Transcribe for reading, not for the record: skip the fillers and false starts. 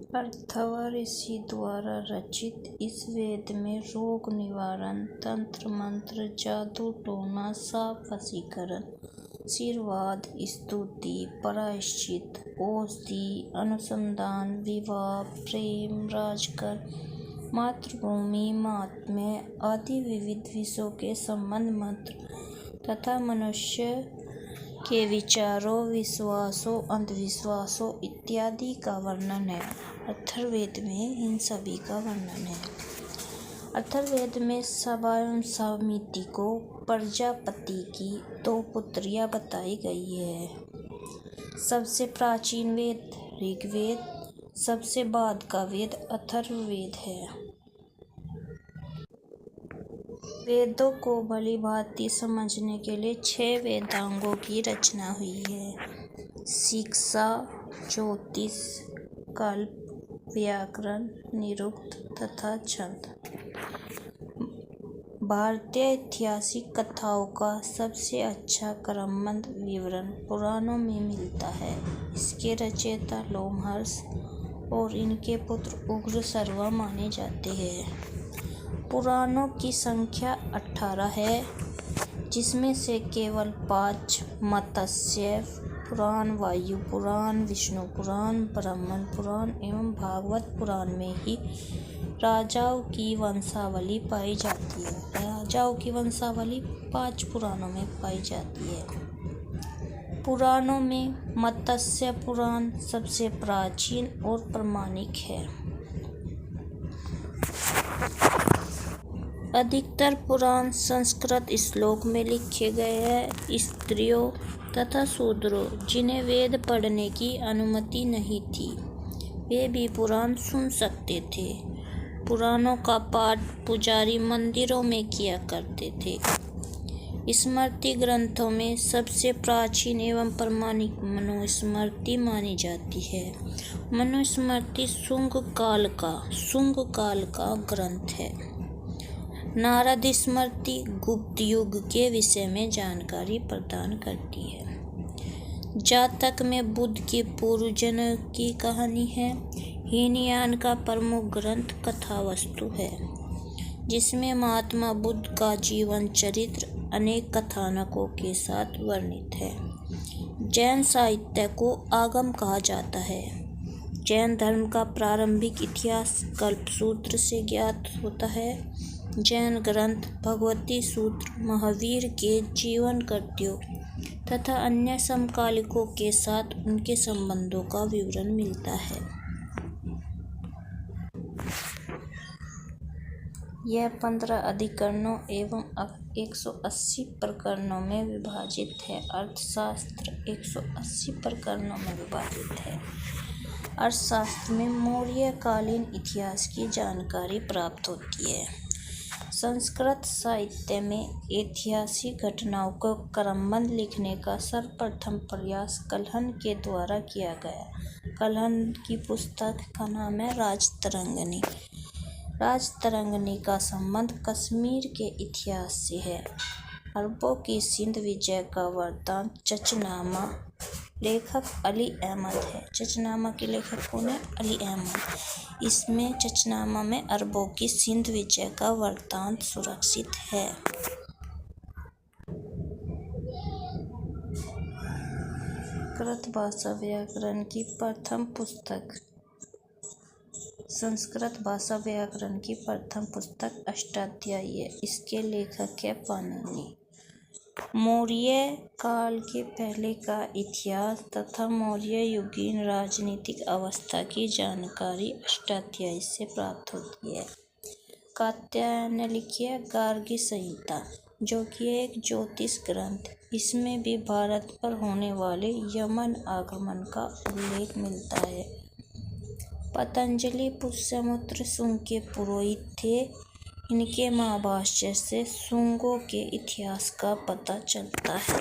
अथर्व ऋषि द्वारा रचित इस वेद में रोग निवारण, तंत्र मंत्र, जादू टोना, साप वशीकरण, आशीर्वाद, स्तुति, प्रायश्चित, औषधि, अनुसंधान, विवाह, प्रेम, राजकर, मातृभूमि, महात्म्य आदि विविध विषयों के संबंध मंत्र तथा मनुष्य के विचारों, विश्वासों, अंधविश्वासों इत्यादि का वर्णन है। अथर्ववेद में इन सभी का वर्णन है। अथर्ववेद में सभा एवं समिति को प्रजापति की 2 पुत्रियां बताई गई है। सबसे प्राचीन वेद ऋग्वेद, सबसे बाद का वेद अथर्ववेद है। वेदों को भली भांति समझने के लिए 6 वेदांगों की रचना हुई है। शिक्षा, ज्योतिष, कल्प, व्याकरण, निरुक्त तथा छंद। भारतीय ऐतिहासिक कथाओं का सबसे अच्छा क्रमबद्ध विवरण पुराणों में मिलता है। इसके रचयिता लोमहर्ष और इनके पुत्र उग्रश्रवा माने जाते हैं। पुराणों की संख्या 18 है, जिसमें से केवल 5 मत्स्य पुराण, वायु पुराण, विष्णु पुराण, ब्रह्मण पुराण एवं भागवत पुराण में ही राजाओं की वंशावली पाई जाती है। राजाओं की वंशावली 5 पुराणों में पाई जाती है। पुराणों में मत्स्य पुराण सबसे प्राचीन और प्रामाणिक है। अधिकतर पुराण संस्कृत श्लोक में लिखे गए हैं। स्त्रियों तथा शूद्रों जिन्हें वेद पढ़ने की अनुमति नहीं थी, वे भी पुराण सुन सकते थे। पुराणों का पाठ पुजारी मंदिरों में किया करते थे। स्मृति ग्रंथों में सबसे प्राचीन एवं प्रामाणिक मनुस्मृति मानी जाती है। मनुस्मृति शुंग काल का ग्रंथ है। नारद स्मृति गुप्त युग के विषय में जानकारी प्रदान करती है। जातक में बुद्ध के पूर्वजन्म की कहानी है। हीनयान का प्रमुख ग्रंथ कथावस्तु है, जिसमें महात्मा बुद्ध का जीवन चरित्र अनेक कथानकों के साथ वर्णित है। जैन साहित्य को आगम कहा जाता है। जैन धर्म का प्रारंभिक इतिहास कल्पसूत्र से ज्ञात होता है। जैन ग्रंथ भगवती सूत्र, महावीर के जीवन कृत्यों तथा अन्य समकालिकों के साथ उनके संबंधों का विवरण मिलता है। यह 15 अधिकरणों एवं 180 प्रकरणों में विभाजित है। अर्थशास्त्र 180 प्रकरणों में विभाजित है। अर्थशास्त्र में मौर्यकालीन इतिहास की जानकारी प्राप्त होती है। संस्कृत साहित्य में ऐतिहासिक घटनाओं को क्रमबद्ध लिखने का सर्वप्रथम प्रयास कल्हण के द्वारा किया गया। कल्हण की पुस्तक का नाम है राजतरंगिणी। राजतरंगिणी का संबंध कश्मीर के इतिहास से है। अरबों की सिंध विजय का वृत्तांत चचनामा, लेखक अली अहमद है। चचनामा के लेखक कौन है? अली अहमद। इसमें चचनामा में अरबों की सिंध विजय का वृत्तांत सुरक्षित है। संस्कृत भाषा व्याकरण की प्रथम पुस्तक संस्कृत भाषा व्याकरण की प्रथम पुस्तक अष्टाध्यायी है। इसके लेखक है पाणिनि। मौर्य काल के पहले का इतिहास तथा मौर्य युगीन राजनीतिक अवस्था की जानकारी अष्टाध्यायी से प्राप्त होती है। कात्यायन ने लिखी है गार्गी संहिता, जो कि एक ज्योतिष ग्रंथ। इसमें भी भारत पर होने वाले यमन आगमन का उल्लेख मिलता है। पतंजलि पुष्यमित्र शुंग के पुरोहित थे। इनके महाभाष्य से शुंगों के इतिहास का पता चलता है।